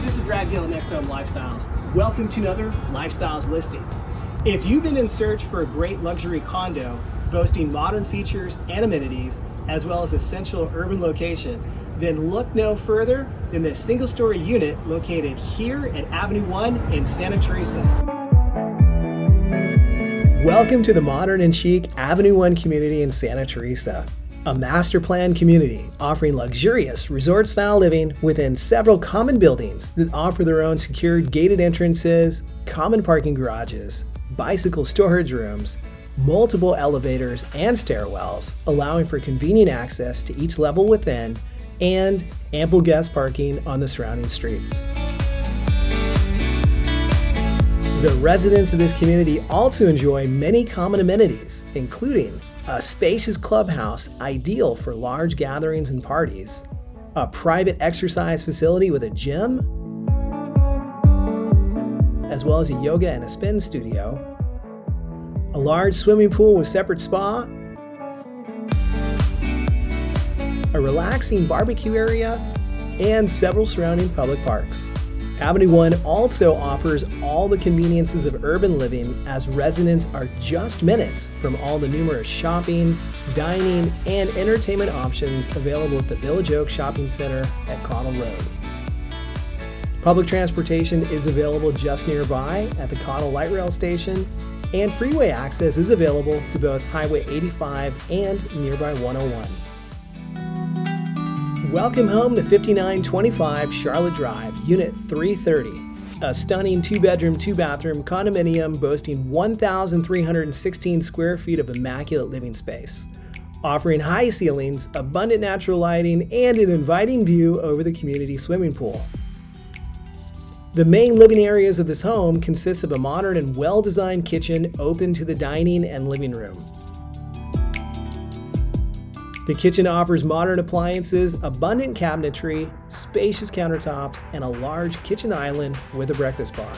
this is Brad Gill at Next Home Lifestyles. Welcome to another Lifestyles listing. If you've been in search for a great luxury condo boasting modern features and amenities, as well as a central urban location, then look no further than this single-story unit located here at Avenue 1 in Santa Teresa. Welcome to the modern and chic Avenue 1 community in Santa Teresa. A master plan community offering luxurious resort-style living within several common buildings that offer their own secured gated entrances, common parking garages, bicycle storage rooms, multiple elevators and stairwells, allowing for convenient access to each level within, and ample guest parking on the surrounding streets. The residents of this community also enjoy many common amenities, including a spacious clubhouse ideal for large gatherings and parties, a private exercise facility with a gym, as well as a yoga and a spin studio, a large swimming pool with separate spa, a relaxing barbecue area, and several surrounding public parks. Avenue 1 also offers all the conveniences of urban living, as residents are just minutes from all the numerous shopping, dining, and entertainment options available at the Village Oak Shopping Center at Connell Road. Public transportation is available just nearby at the Connell Light Rail Station, and freeway access is available to both Highway 85 and nearby 101. Welcome home to 5925 Charlotte Drive, Unit 330, a stunning 2-bedroom, 2-bathroom condominium boasting 1,316 square feet of immaculate living space, offering high ceilings, abundant natural lighting, and an inviting view over the community swimming pool. The main living areas of this home consist of a modern and well-designed kitchen open to the dining and living room. The kitchen offers modern appliances, abundant cabinetry, spacious countertops, and a large kitchen island with a breakfast bar.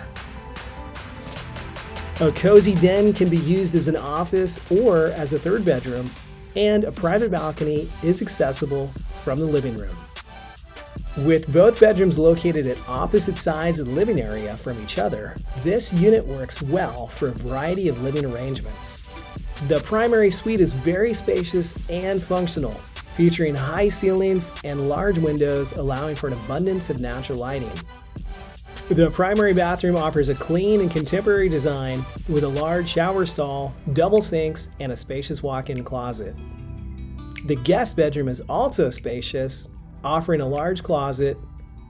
A cozy den can be used as an office or as a third bedroom, and a private balcony is accessible from the living room. With both bedrooms located at opposite sides of the living area from each other, this unit works well for a variety of living arrangements. The primary suite is very spacious and functional, featuring high ceilings and large windows allowing for an abundance of natural lighting. The primary bathroom offers a clean and contemporary design with a large shower stall, double sinks, and a spacious walk-in closet. The guest bedroom is also spacious, offering a large closet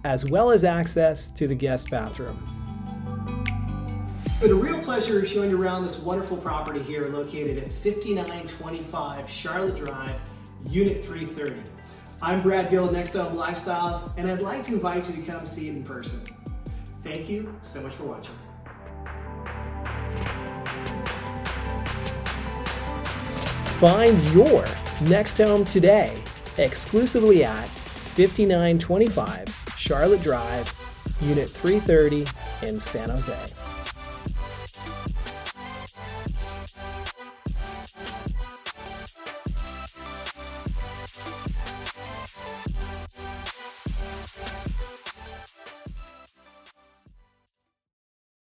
as well as access to the guest bathroom. It's been a real pleasure showing you around this wonderful property here located at 5925 Charlotte Drive, Unit 330. I'm Brad Gill at Next Home Lifestyles, and I'd like to invite you to come see it in person. Thank you so much for watching. Find your next home today, exclusively at 5925 Charlotte Drive, Unit 330 in San Jose.